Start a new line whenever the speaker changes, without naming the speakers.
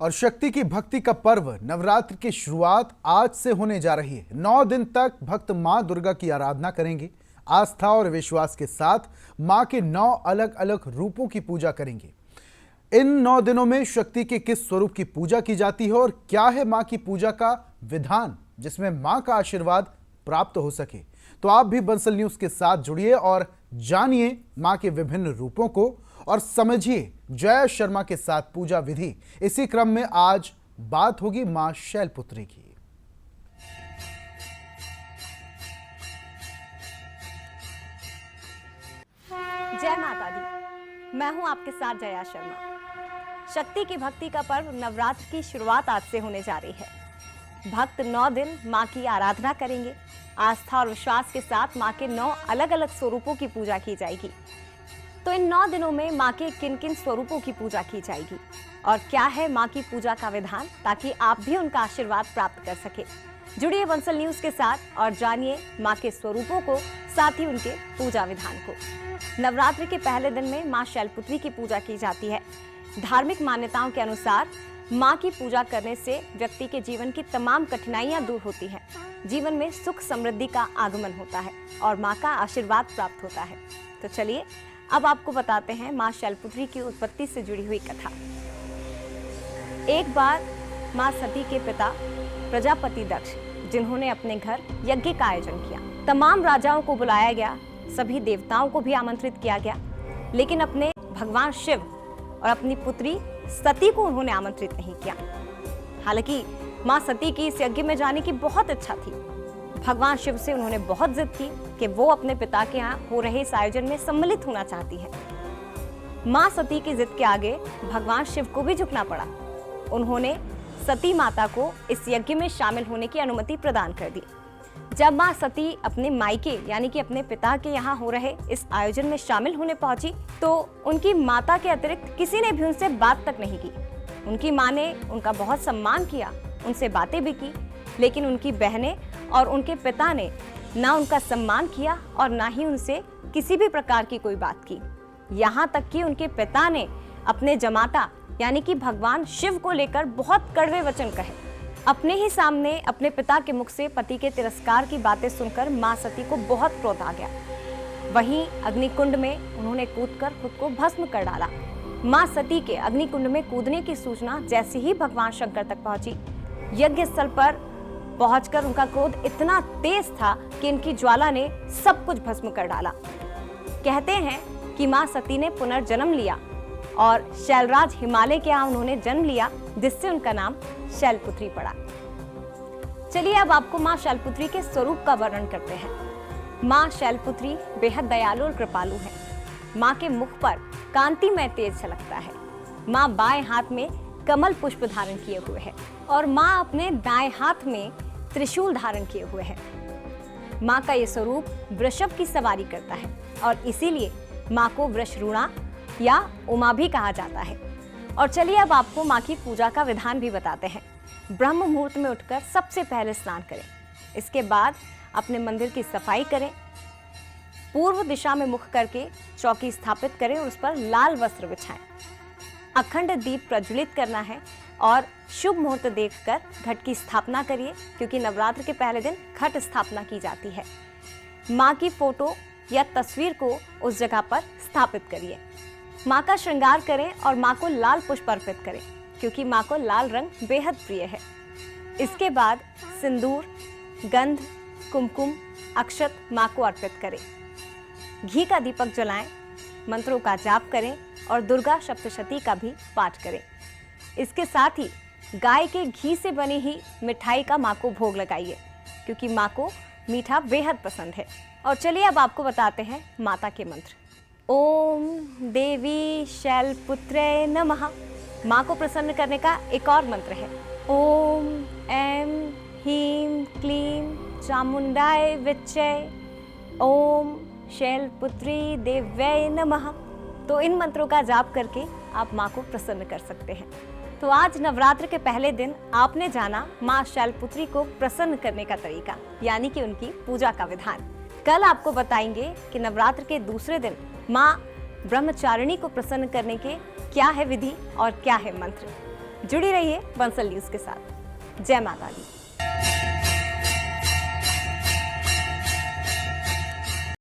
और शक्ति की भक्ति का पर्व नवरात्र की शुरुआत आज से होने जा रही है। 9 दिन तक भक्त मां दुर्गा की आराधना करेंगे। आस्था और विश्वास के साथ मां के 9 अलग अलग रूपों की पूजा करेंगे। इन 9 दिनों में शक्ति के किस स्वरूप की पूजा की जाती है और क्या है मां की पूजा का विधान जिसमें मां का आशीर्वाद प्राप्त हो सके, तो आप भी बंसल न्यूज के साथ जुड़िए और जानिए मां के विभिन्न रूपों को और समझिए जय शर्मा के साथ पूजा विधि। इसी क्रम में आज बात होगी मां शैलपुत्री की।
जय माता दी, मैं हूं आपके साथ जया शर्मा। शक्ति की भक्ति का पर्व नवरात्र की शुरुआत आज से होने जा रही है। भक्त 9 दिन मां की आराधना करेंगे। आस्था और विश्वास के साथ मां के 9 अलग अलग स्वरूपों की पूजा की जाएगी। तो इन 9 दिनों में मां के किन किन स्वरूपों की पूजा की जाएगी और क्या है मां की पूजा का विधान, ताकि आप भी उनका आशीर्वाद प्राप्त कर सके। जुड़िए बंसल न्यूज के साथ और जानिए मां के स्वरूपों को, साथ ही उनके पूजा विधान को। नवरात्रि के पहले दिन में मां शैलपुत्री की पूजा की जाती है। धार्मिक मान्यताओं के अनुसार मां की पूजा करने से व्यक्ति के जीवन की तमाम कठिनाइयां दूर होती हैं, जीवन में सुख समृद्धि का आगमन होता है और मां का आशीर्वाद प्राप्त होता है। तो चलिए अब आपको बताते हैं मां शैलपुत्री की उत्पत्ति से जुड़ी हुई कथा। एक बार मां सती के पिता प्रजापति दक्ष, जिन्होंने अपने घर यज्ञ का आयोजन किया, तमाम राजाओं को बुलाया गया, सभी देवताओं को भी आमंत्रित किया गया, लेकिन अपने भगवान शिव और अपनी पुत्री सती को उन्होंने आमंत्रित नहीं किया। हालांकि मां सती की इस यज्ञ में जाने की बहुत इच्छा थी। भगवान शिव से उन्होंने बहुत जिद की कि वो अपने पिता के यहाँ हो रहे इस आयोजन में सम्मिलित होना चाहती है। मां सती की जिद के आगे भगवान शिव को भी झुकना पड़ा। उन्होंने सती माता को इस यज्ञ में शामिल होने की अनुमति प्रदान कर दी। जब मां सती अपने मायके यानी कि अपने पिता के यहाँ हो रहे इस आयोजन में शामिल होने पहुंची तो उनकी माता के अतिरिक्त किसी ने भी उनसे बात तक नहीं की। उनकी माँ ने उनका बहुत सम्मान किया, उनसे बातें भी की, लेकिन उनकी बहनें और उनके पिता ने ना उनका सम्मान किया और ना ही उनसे किसी भी प्रकार की कोई बात की। यहाँ तक कि उनके पिता ने अपने जमाता यानी कि भगवान शिव को लेकर बहुत कड़वे वचन कहे। अपने ही सामने अपने पिता के मुख से पति के तिरस्कार की बातें सुनकर मां सती को बहुत क्रोध आ गया। वहीं अग्निकुंड में उन्होंने कूदकर खुद को भस्म कर डाला। मां सती के अग्निकुंड में कूदने की सूचना जैसे ही भगवान शंकर तक पहुंची, यज्ञ स्थल पर पहुंचकर उनका क्रोध इतना तेज था कि इनकी ज्वाला ने सब कुछ भस्म कर डाला। कहते हैं कि मां सती ने पुनर्जन्म लिया और शैलराज हिमालय के यहाँ उन्होंने जन्म लिया, जिससे उनका नाम शैलपुत्री पड़ा। चलिए अब आपको मां शैलपुत्री के स्वरूप का वर्णन करते हैं। मां शैलपुत्री बेहद दयालु और कृपालु है। मां के मुख पर कांतिमय तेज छलकता है। मां बाएं हाथ में कमल पुष्प धारण किए हुए है और मां अपने दाएं हाथ में त्रिशूल धारण किए हुए है। मां का ये स्वरूप वृषभ की सवारी करता है और इसीलिए मां को वृषरूणा या उमा भी कहा जाता है। और चलिए अब आपको मां की पूजा का विधान भी बताते हैं। ब्रह्म मुहूर्त में उठकर सबसे पहले स्नान करें। इसके बाद अपने मंदिर की सफाई करें। पूर्व दिशा में मुख करके चौकी स्थापित करें और उस पर लाल वस्त्र बिछाएं। अखंड दीप प्रज्वलित करना है और शुभ मुहूर्त देखकर घट की स्थापना करिए, क्योंकि नवरात्र के पहले दिन घट स्थापना की जाती है। मां की फोटो या तस्वीर को उस जगह पर स्थापित करिए। मां का श्रृंगार करें और मां को लाल पुष्प अर्पित करें, क्योंकि मां को लाल रंग बेहद प्रिय है। इसके बाद सिंदूर, गंध, कुमकुम, अक्षत मां को अर्पित करें। घी का दीपक जलाएं, मंत्रों का जाप करें और दुर्गा सप्तशती का भी पाठ करें। इसके साथ ही गाय के घी से बनी ही मिठाई का मां को भोग लगाइए, क्योंकि मां को मीठा बेहद पसंद है। और चलिए अब आपको बताते हैं माता के मंत्र। ओम देवी शैलपुत्रे नमः। मां को प्रसन्न करने का एक और मंत्र है। ओम ऐं ह्रीं क्लीं चामुंडाय विच्चे ओम शैलपुत्री देव्यै नमः। तो इन मंत्रों का जाप करके आप मां को प्रसन्न कर सकते हैं। तो आज नवरात्र के पहले दिन आपने जाना मां शैलपुत्री को प्रसन्न करने का तरीका, यानी कि उनकी पूजा का विधान। कल आपको बताएंगे कि नवरात्र के दूसरे दिन मां ब्रह्मचारिणी को प्रसन्न करने के क्या है विधि और क्या है मंत्र। जुड़ी रहिए बंसल न्यूज के साथ। जय माता दी।